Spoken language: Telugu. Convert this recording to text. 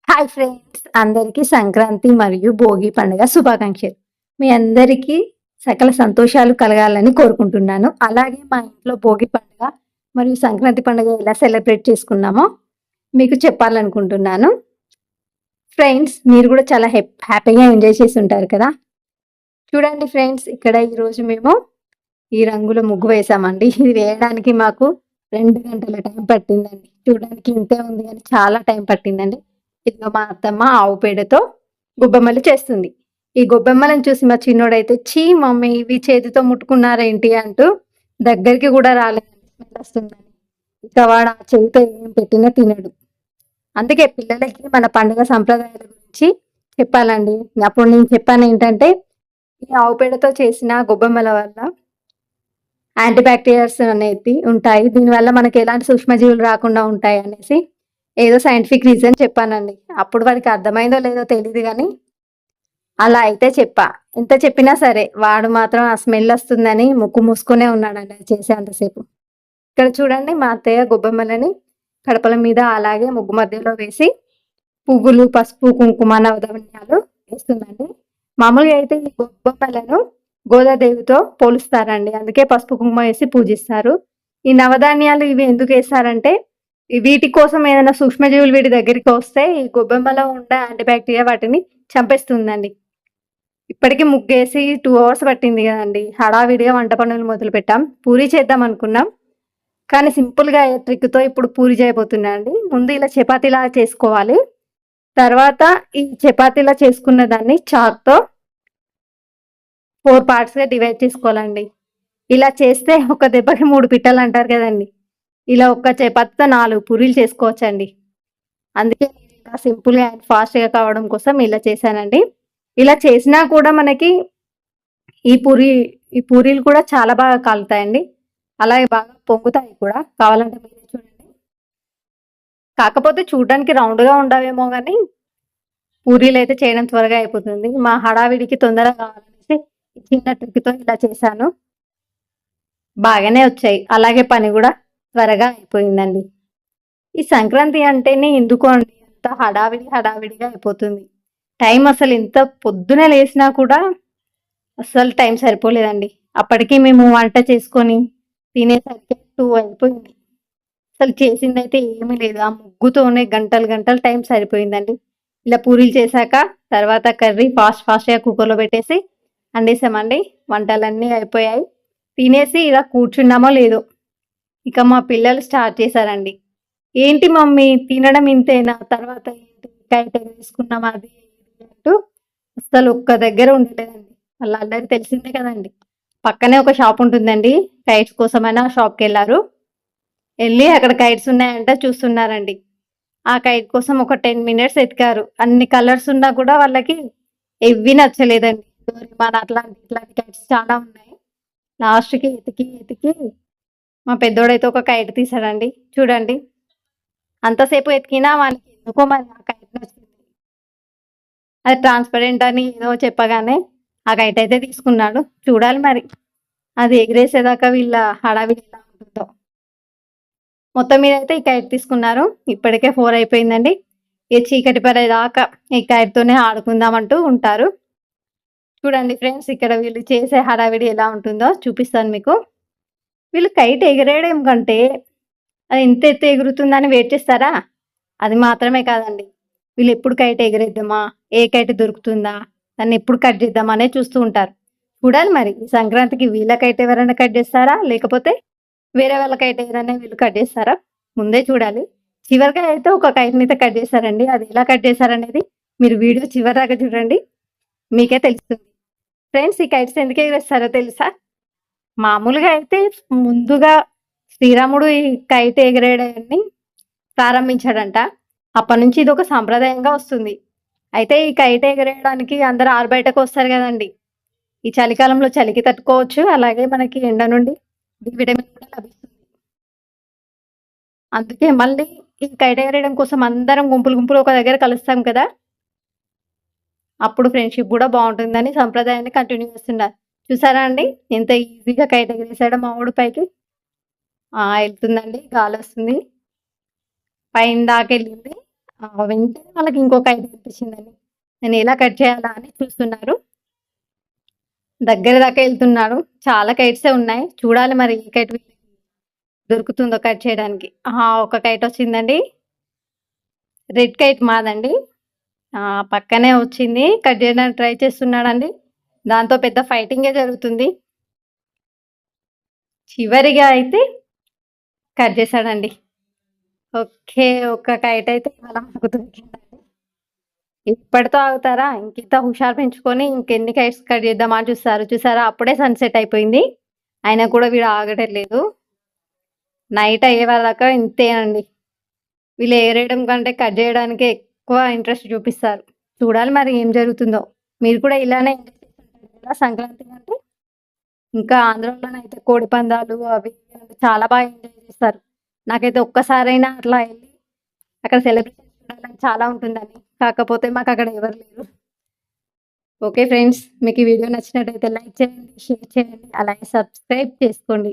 హాయ్ ఫ్రెండ్స్, అందరికీ సంక్రాంతి మరియు భోగి పండుగ శుభాకాంక్షలు. మీ అందరికీ సకల సంతోషాలు కలగాలని కోరుకుంటున్నాను. అలాగే మా ఇంట్లో భోగి పండుగ మరియు సంక్రాంతి పండుగ ఎలా సెలబ్రేట్ చేసుకున్నామో మీకు చెప్పాలనుకుంటున్నాను. ఫ్రెండ్స్, మీరు కూడా చాలా హ్యాపీగా ఎంజాయ్ చేసి ఉంటారు కదా. చూడండి ఫ్రెండ్స్, ఇక్కడ ఈరోజు మేము ఈ రంగుల ముగ్గు వేసామండి. ఇది వేయడానికి మాకు 2 గంటల టైం పట్టిందండి. చూడడానికి ఇంతే ఉంది కానీ చాలా టైం పట్టిందండి. ఇదిగో మా అత్తమ్మ ఆవు పేడతో గొబ్బెమ్మలు చేస్తుంది. ఈ గొబ్బెమ్మలను చూసి మా చిన్నోడైతే, చీ మమ్మీ ఇవి చేతితో ముట్టుకున్నారేంటి అంటూ దగ్గరికి కూడా రాలేదండి, స్మెల్ వస్తుందని. ఇక వాడు ఆ చేతితో ఏం పెట్టినా తినడు. అందుకే పిల్లలకి మన పండుగ సంప్రదాయాల గురించి చెప్పాలండి. అప్పుడు నేను చెప్పాను ఏంటంటే, ఈ ఆవు పేడతో చేసిన గొబ్బెమ్మల వల్ల యాంటీబ్యాక్టీరియల్స్ అనేది ఉంటాయి. దీనివల్ల మనకి ఎలాంటి సూక్ష్మజీవులు రాకుండా ఉంటాయి అనేసి ఏదో సైంటిఫిక్ రీజన్ చెప్పానండి. అప్పుడు వాడికి అర్థమైందో లేదో తెలియదు కానీ అలా అయితే చెప్పా. ఎంత చెప్పినా సరే వాడు మాత్రం ఆ స్మెల్ వస్తుందని ముక్కు మూసుకునే ఉన్నాడండి అది చేసే అంతసేపు. ఇక్కడ చూడండి, మా అత్తయ్య గొబ్బెమ్మలని కడపల మీద అలాగే ముగ్గు మధ్యలో వేసి పువ్వులు, పసుపు, కుంకుమ, నవధాన్యాలు వేస్తుందండి. మామూలుగా అయితే ఈ గొబ్బెమ్మలను గోదాదేవితో పోలుస్తారండి, అందుకే పసుపు కుంకుమ వేసి పూజిస్తారు. ఈ నవధాన్యాలు ఇవి ఎందుకు వేస్తారంటే, వీటి కోసం ఏదైనా సూక్ష్మజీవులు వీటి దగ్గరికి వస్తే ఈ గొబ్బెమ్మలో ఉండే యాంటీబ్యాక్టీరియా వాటిని చంపేస్తుందండి. ఇప్పటికీ ముగ్గేసి 2 అవర్స్ పట్టింది కదండి. హడావిడిగా వంట పనులు మొదలు పెట్టాం. పూరి చేద్దాం అనుకున్నాం, కానీ సింపుల్గా ట్రిక్తో ఇప్పుడు పూరి చేయబోతున్నా అండి. ముందు ఇలా చపాతీలా చేసుకోవాలి. తర్వాత ఈ చపాతీలా చేసుకున్న దాన్ని చాక్తో 4 పార్ట్స్గా డివైడ్ చేసుకోవాలండి. ఇలా చేస్తే ఒక దెబ్బకి 3 పిట్టలు అంటారు కదండి. ఇలా ఒక్క చపాతీతో 4 పూరీలు చేసుకోవచ్చండి. అందుకే ఇలా సింపుల్గా అండ్ ఫాస్ట్గా కావడం కోసం ఇలా చేశానండి. ఇలా చేసినా కూడా మనకి ఈ పూరీలు కూడా చాలా బాగా కాలుతాయండి. అలాగే బాగా పొంగుతాయి కూడా. కావాలంటే మీరే చూడండి. కాకపోతే చూడడానికి రౌండ్గా ఉండవేమో కానీ పూరీలు అయితే చేయడం త్వరగా అయిపోతుంది. మా హడావిడికి తొందరగా కావాలనేసి చిన్న ట్రిక్తో ఇలా చేశాను. బాగానే వచ్చాయి. అలాగే పని కూడా త్వరగా అయిపోయిందండి. ఈ సంక్రాంతి అంటేనే ఎందుకో అండి అంత హడావిడిగా అయిపోతుంది. టైం అసలు ఎంత పొద్దునే లేసినా కూడా అసలు టైం సరిపోలేదండి. అప్పటికి మేము వంట చేసుకొని తినేసరికి 2 అయిపోయింది. అసలు చేసిందైతే ఏమీ లేదు. ఆ ముగ్గుతోనే గంటలు టైం సరిపోయిందండి. ఇలా పూరీలు చేశాక తర్వాత కర్రీ ఫాస్ట్గా కుక్కర్లో పెట్టేసి వండేసామండి. వంటలన్నీ అయిపోయాయి. తినేసి ఇలా కూర్చున్నామో లేదో ఇక మా పిల్లలు స్టార్ట్ చేశారండి. ఏంటి మమ్మీ తినడం ఇంతేనా, తర్వాత ఏంటి కైట్ ఎగరేసుకున్నాం అది అంటూ అసలు ఒక్క దగ్గర ఉండలేదండి. వాళ్ళ అల్లరి తెలిసిందే కదండి. పక్కనే ఒక షాప్ ఉంటుందండి, కైట్స్ కోసమైనా షాప్కి వెళ్ళి అక్కడ కైట్స్ ఉన్నాయంట చూస్తున్నారండి. ఆ కైట్ కోసం ఒక 10 మినిట్స్ ఎతికారు. అన్ని కలర్స్ ఉన్నా కూడా వాళ్ళకి ఎవ్వి నచ్చలేదండి. మన ఇట్లాంటి కైట్స్ చాలా ఉన్నాయి. లాస్ట్కి ఎతికి మా పెద్దోడైతే ఒక కైట్ తీసాడండి. చూడండి, అంతసేపు ఎతికినా వాళ్ళకి ఎందుకో మరి ఆ కైట్ నచ్చింది. అది ట్రాన్స్పరెంట్ అని ఏదో చెప్పగానే ఆ కైట్ అయితే తీసుకున్నాడు. చూడాలి మరి అది ఎగిరేసేదాకా వీళ్ళ హడావిడి ఎలా ఉంటుందో. మొత్తం మీద అయితే ఈ కైట్ తీసుకున్నారు. ఇప్పటికే 4 అయిపోయిందండి. ఈ చీకటి పడేదాకా ఈ కైట్తోనే ఆడుకుందామంటూ ఉంటారు. చూడండి ఫ్రెండ్స్, ఇక్కడ వీళ్ళు చేసే హడావిడి ఎలా ఉంటుందో చూపిస్తాను మీకు. వీళ్ళు కైట్ ఎగిరేయడం కంటే అది ఎంత ఎత్తు ఎగురుతుందని వెయిట్ చేస్తారా? అది మాత్రమే కాదండి, వీళ్ళు ఎప్పుడు కైట్ ఎగిరేద్దామా, ఏ కైట్ దొరుకుతుందా, దాన్ని ఎప్పుడు కట్ చేద్దామనే చూస్తూ ఉంటారు. చూడాలి మరి ఈ సంక్రాంతికి వీళ్ళ కైట్ ఎవరైనా కట్ చేస్తారా, లేకపోతే వేరే వాళ్ళ కైట్ ఎవరైనా వీళ్ళు కట్ చేస్తారా, ముందే చూడాలి. చివరిగా అయితే ఒక కైట్ని అయితే కట్ చేశారండి. అది ఎలా కట్ చేశారనేది మీరు వీడియో చివరి దాకా చూడండి, మీకే తెలుస్తుంది. ఫ్రెండ్స్, ఈ కైట్స్ ఎందుకు ఎగిరేస్తారో తెలుసా? మామూలుగా అయితే ముందుగా శ్రీరాముడు ఈ కైట్ ఎగిరేయడాన్ని ప్రారంభించాడంట. అప్పటి నుంచి ఇది ఒక సాంప్రదాయంగా వస్తుంది. అయితే ఈ కైట్ ఎగిరేయడానికి అందరూ ఆరుబయటకు వస్తారు కదండి. ఈ చలికాలంలో చలికి తట్టుకోవచ్చు, అలాగే మనకి ఎండ నుండి విటమిన్ కూడా లభిస్తుంది. అందుకే మళ్ళీ ఈ కైట్ ఎగరేయడం కోసం అందరం గుంపులు ఒక దగ్గర కలుస్తాం కదా, అప్పుడు ఫ్రెండ్షిప్ కూడా బాగుంటుందని సంప్రదాయాన్ని కంటిన్యూ చేస్తున్నారు. చూసారా అండి ఎంత ఈజీగా కైట్ ఎగరేసాడో మా ఊడి పైకి. వెళ్తుందండి, గాలి వస్తుంది, పైన దాకా వెళ్ళింది. వెంటనే వాళ్ళకి ఇంకొక ఐడియా అనిపించిందండి. నేను ఎలా కట్ చేయాలా అని చూస్తున్నారు. దగ్గర దాకా వెళ్తున్నారు. చాలా కైట్సే ఉన్నాయి. చూడాలి మరి ఏ కైట్ దొరుకుతుందో కట్ చేయడానికి. ఒక కైట్ వచ్చిందండి. రెడ్ కైట్ మాదండి. పక్కనే వచ్చింది. కట్ చేయడానికి ట్రై చేస్తున్నాడండి. దాంతో పెద్ద ఫైటింగే జరుగుతుంది. చివరిగా అయితే కట్ చేశాడండి. ఓకే. ఒక కైట్ అయితే ఇవాళ మనకు దొరికిందండి. ఇప్పటితో ఆగుతారా? ఇంకింత హుషారు పెంచుకొని ఇంకెన్ని కైట్స్ కట్ చేద్దామా అని చూసారా? అప్పుడే సన్‌సెట్ అయిపోయింది. అయినా కూడా వీడు ఆగడం లేదు. నైట్ అయ్యేవరదాకా ఇంతేనండి. వీళ్ళు ఎగరేయడం కంటే కట్ చేయడానికే ఎక్కువ ఇంట్రెస్ట్ చూపిస్తారు. చూడాలి మరి ఏం జరుగుతుందో. మీరు కూడా ఇలానే ఎంజాయ్ చేస్తుంటారు కదా సంక్రాంతి అంటే? ఇంకా ఆంధ్రాలోనైతే కోడి పందాలు అవి ఇవి అంటే చాలా బాగా ఎంజాయ్ చేస్తారు. నాకైతే ఒక్కసారైనా అట్లా ఎళ్లి అక్కడ సెలబ్రేషన్స్ చూడాలని చాలా ఉంటుందండి. కాకపోతే మాకక్కడ ఎవరు లేరు. Okay friends. మీకు ఈ వీడియో నచ్చినట్టయితే లైక్ చేయండి, షేర్ చేయండి, అలాగే సబ్స్క్రైబ్ చేసుకోండి.